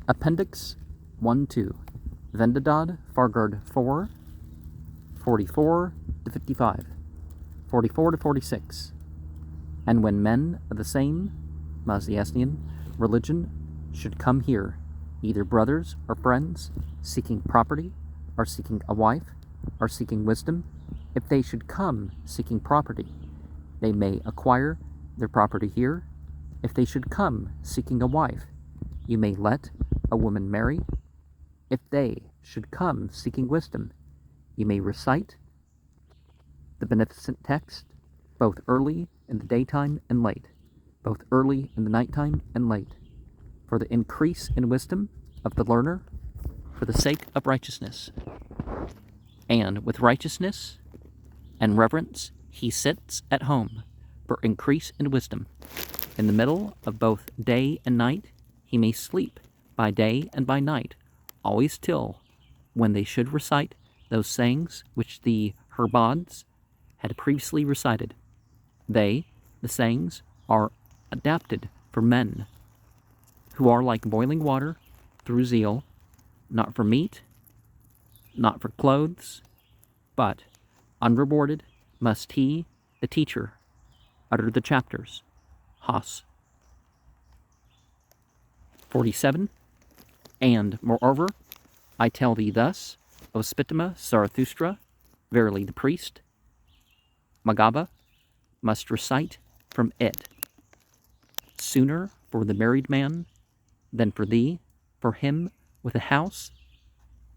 Appendix 1.2 Vendidad Fargard 4.44-55, 44-46. And when men of the same Maziasnian religion should come here, either brothers or friends, seeking property, or seeking a wife, or seeking wisdom, if they should come seeking property, they may acquire their property here. If they should come seeking a wife, you may let a woman marry. If they should come seeking wisdom, you may recite the beneficent text, both early in the daytime and late, both early in the nighttime and late, for the increase in wisdom of the learner, for the sake of righteousness. And with righteousness and reverence he sits at home, for increase in wisdom. In the middle of both day and night he may sleep by day and by night, always till when they should recite those sayings which the herbods had previously recited. They, the sayings, are adapted for men who are like boiling water through zeal, not for meat, not for clothes, but unrewarded must he, the teacher, utter the chapters. Haug. 47. And, moreover, I tell thee thus, O Spittima Zarathustra, verily the priest, Magaba, must recite from it, sooner for the married man than for thee, for him with a house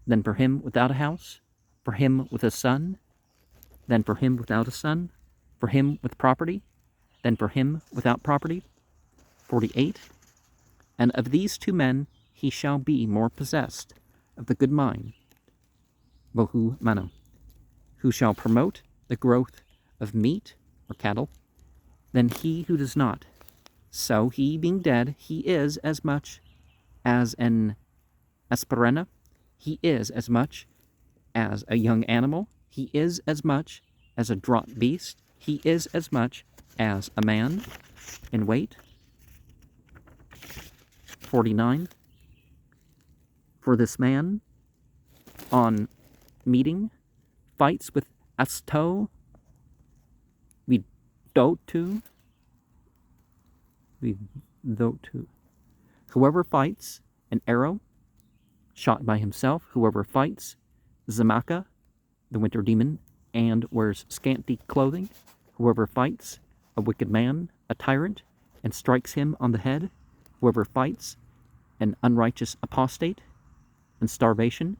than for him without a house, for him with a son than for him without a son, for him with property than for him without property. 48. And of these two men he shall be more possessed of the good mind, Bohu Mano, who shall promote the growth of meat or cattle, than he who does not. So he being dead, he is as much as an asperena, he is as much as a young animal, he is as much as a draught beast, he is as much as a man in weight. 49. For this man, on meeting, fights with asto, vidotu. Whoever fights an arrow, shot by himself, whoever fights Zamaka, the winter demon, and wears scanty clothing, whoever fights a wicked man, a tyrant, and strikes him on the head, whoever fights an unrighteous apostate, and starvation,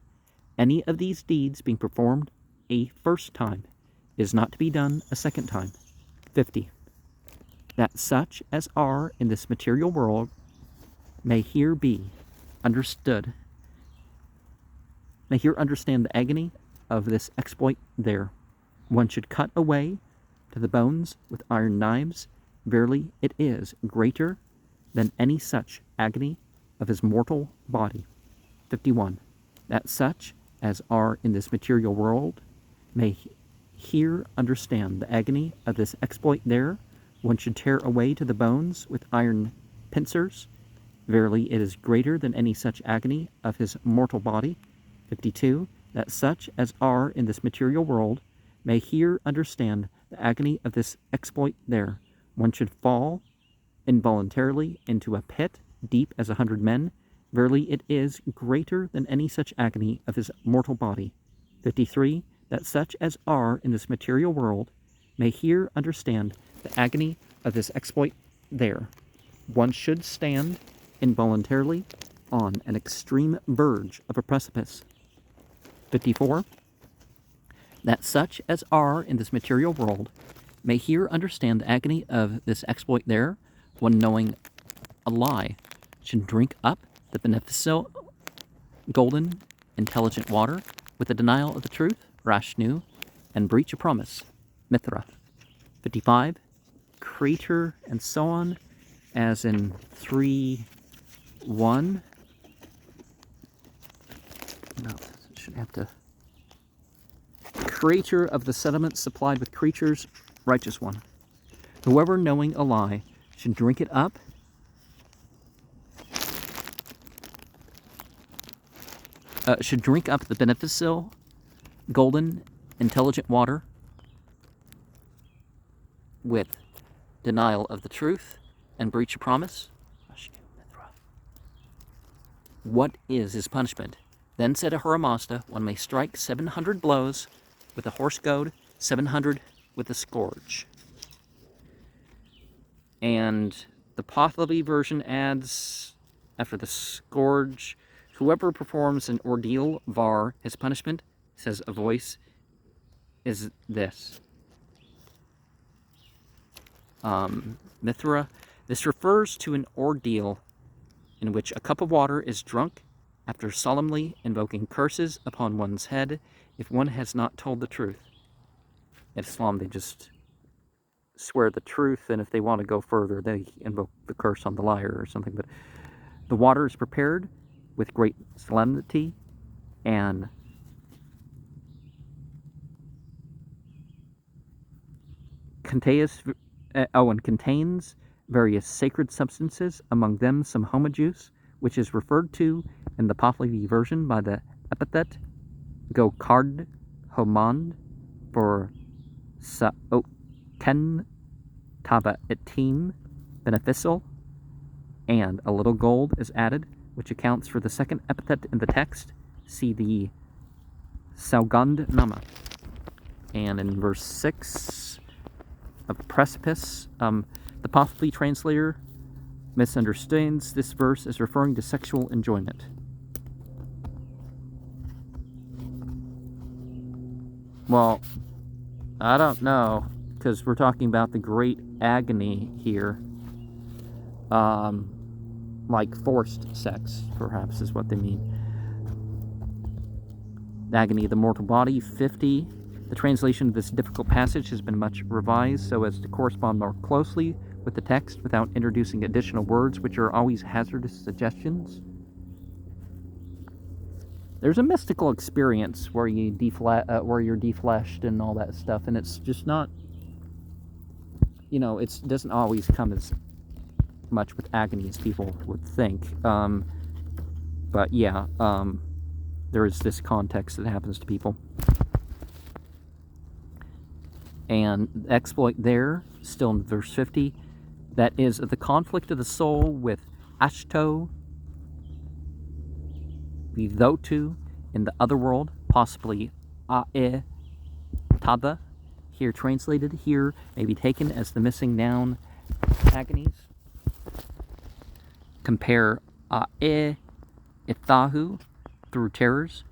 any of these deeds being performed a first time is not to be done a second time. 50. That such as are in this material world may here be understood, may here understand the agony of this exploit there. One should cut away to the bones with iron knives. Verily it is greater than any such agony of his mortal body. 51. That such as are in this material world may here understand the agony of this exploit there. One should tear away to the bones with iron pincers. Verily it is greater than any such agony of his mortal body. 52. That such as are in this material world may here understand the agony of this exploit there. One should fall involuntarily into a pit deep as 100 men. Verily it is greater than any such agony of his mortal body. 53. That such as are in this material world may here understand the agony of this exploit there. One should stand involuntarily on an extreme verge of a precipice. 54. That such as are in this material world may here understand the agony of this exploit there. One knowing a lie should drink up the beneficial, golden, intelligent water with the denial of the truth, Rashnu, and breach a promise, Mithra. 55. Creator and so on, as in 3:1. No, should have to. Creator of the settlement supplied with creatures, righteous one. Whoever knowing a lie should drink it up should drink up the beneficial, golden, intelligent water with denial of the truth and breach of promise. What is his punishment? Then said Ahura one may strike 700 blows with a horse goad, 700 with a scourge. And the Pahlavi version adds, after the scourge, whoever performs an ordeal, var, his punishment, says a voice, is this. Mithra, this refers to an ordeal in which a cup of water is drunk after solemnly invoking curses upon one's head if one has not told the truth. In Islam, they just swear the truth, and if they want to go further, they invoke the curse on the liar or something. But the water is prepared with great solemnity and contains various sacred substances, among them some homojuice, which is referred to in the Pahlavi version by the epithet Gokard Homand for Sa'oken Taba Etim beneficial, and a little gold is added, which accounts for the second epithet in the text. See the Saugand Nama. And in verse 6 of the precipice, the Pahlavi translator misunderstands this verse as referring to sexual enjoyment. Well, I don't know, because we're talking about the great agony here. Like forced sex, perhaps, is what they mean. The agony of the mortal body, 50. The translation of this difficult passage has been much revised so as to correspond more closely with the text without introducing additional words, which are always hazardous suggestions. There's a mystical experience where you're defleshed and all that stuff, and it's just not, it doesn't always come as much with agony as people would think. But yeah, there is this context that happens to people. And the exploit there, still in verse 50, that is the conflict of the soul with Ashto, Vidotu, in the other world, possibly Ae Tada, here translated, here may be taken as the missing noun agonies. Compare Ae Ithahu, through terrors,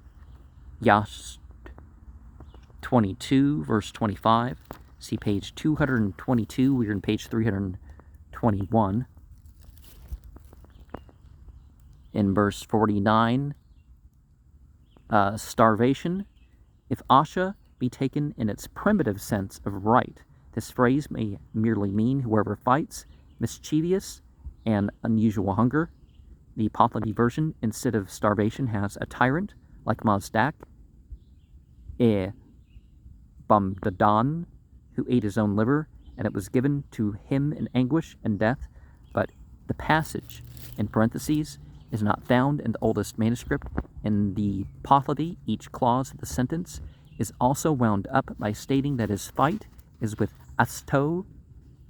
Yash 22, verse 25. See page 222. We're in page 321. In verse 49, starvation. If Asha be taken in its primitive sense of right, this phrase may merely mean whoever fights mischievous and unusual hunger. The Pahlavi version, instead of starvation, has a tyrant, like Mazdak, Bamdadan, who ate his own liver, and it was given to him in anguish and death. But the passage, in parentheses, is not found in the oldest manuscript. In the Pahlavi, each clause of the sentence is also wound up by stating that his fight is with Asto,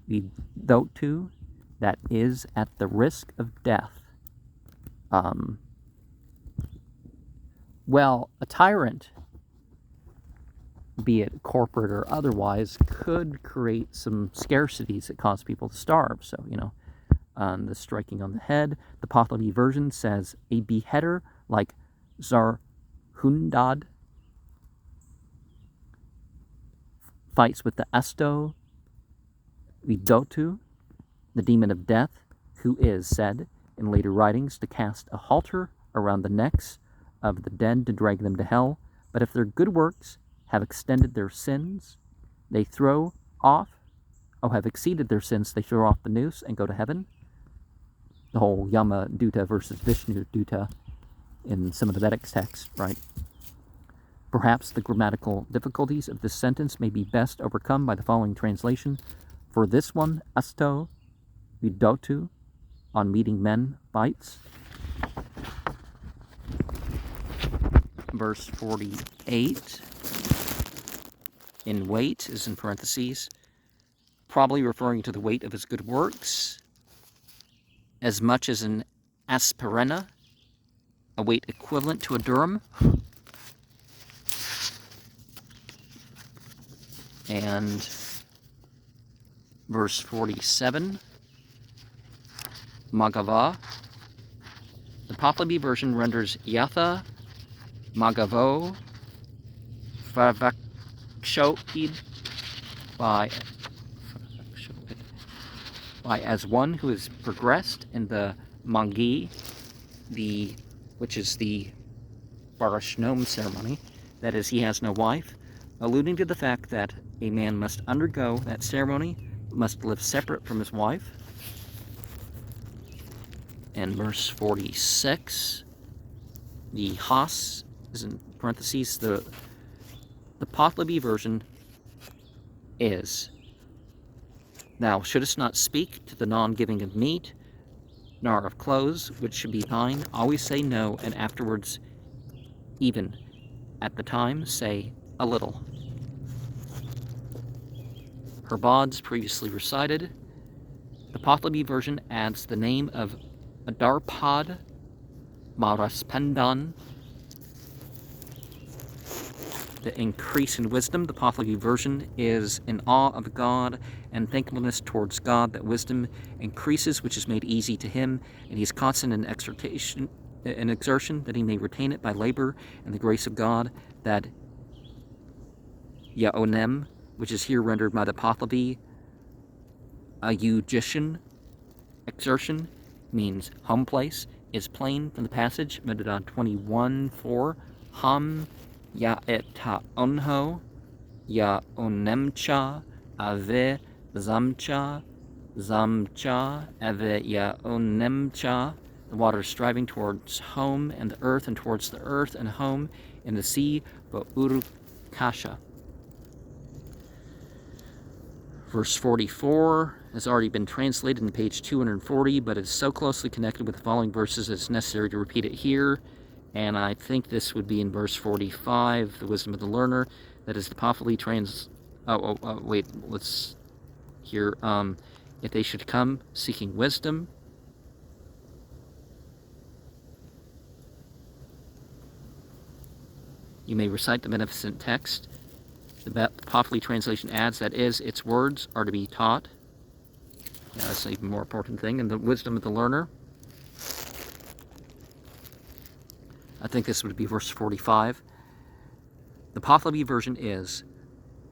Vidotu, that is at the risk of death. Well, a tyrant, be it corporate or otherwise, could create some scarcities that cause people to starve. So, the striking on the head. The Pahlavi version says a beheader like Zarhundad fights with the Asto Vidotu, the demon of death, who is said in later writings to cast a halter around the necks of the dead to drag them to hell. But if their good works have extended their sins, they have exceeded their sins, they throw off the noose and go to heaven. The whole Yama Duta versus Vishnu Duta in some of the Vedic texts, right? Perhaps the grammatical difficulties of this sentence may be best overcome by the following translation. For this one, Asto Vidotu, on meeting men, fights. verse 48. In weight is in parentheses, probably referring to the weight of his good works, as much as an asperena, a weight equivalent to a durum. And verse 47, Magava. The Popleby version renders Yatha, Magavo, Favakshopid by as one who has progressed in the Mangi, which is the Barashnom ceremony, that is, he has no wife, alluding to the fact that a man must undergo that ceremony, must live separate from his wife. And verse 46, the Has is in parentheses, the Popleby version is, thou shouldest not speak to the non-giving of meat, nor of clothes, which should be thine. Always say no, and afterwards, even at the time, say a little. Herbods previously recited. The Popleby version adds the name of Adarpad Maraspendan. The increase in wisdom. The Popleby version is in awe of God and thankfulness towards God that wisdom increases, which is made easy to him, and he is constant in exertion that he may retain it by labor and the grace of God. That Yaonem, which is here rendered by the Popleby, a eugician exertion, means home place, is plain from the passage, Vendidad 21:4, Ham ya eta onho, ya onemcha, ave zamcha, zamcha, ave ya onemcha. The water striving towards home and the earth, and towards the earth and home in the sea, but urukasha. Verse 44 has already been translated in page 240, but it's so closely connected with the following verses that it's necessary to repeat it here. And I think this would be in verse 45, the wisdom of the learner. That is the Popleby wait, let's hear. If they should come seeking wisdom, you may recite the beneficent text. The Popleby translation adds, that is, its words are to be taught. Yeah, that's an even more important thing. And the wisdom of the learner, I think this would be verse 45. The Popleby version is,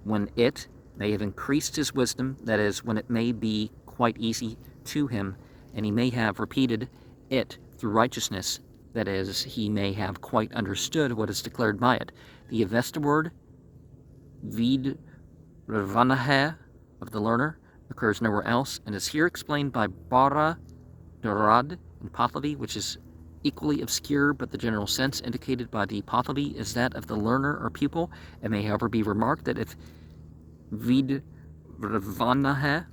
when it may have increased his wisdom, that is, when it may be quite easy to him, and he may have repeated it through righteousness, that is, he may have quite understood what is declared by it. The Avesta word, vid ravanahe, of the learner, occurs nowhere else, and is here explained by bara dorad in Popleby, which is equally obscure, but the general sense indicated by the Popleby is that of the learner or pupil. It may, however, be remarked that if vid ravanahe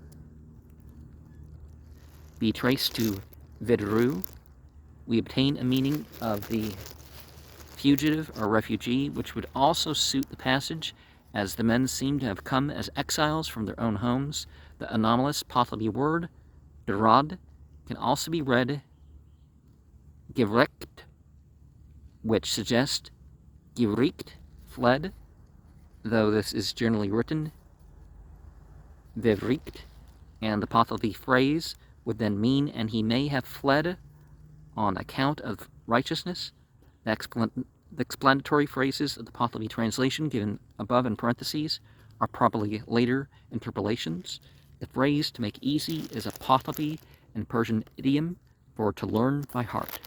be traced to vidru, we obtain a meaning of the fugitive or refugee, which would also suit the passage, as the men seem to have come as exiles from their own homes. The anomalous Popleby word, derad, can also be read gevricht, which suggests gevricht, fled, though this is generally written vevricht, and the Popleby phrase would then mean, and he may have fled on account of righteousness. The explanatory phrases of the Popleby translation given above in parentheses are probably later interpolations. The phrase to make easy is a Popleby and Persian idiom for to learn by heart.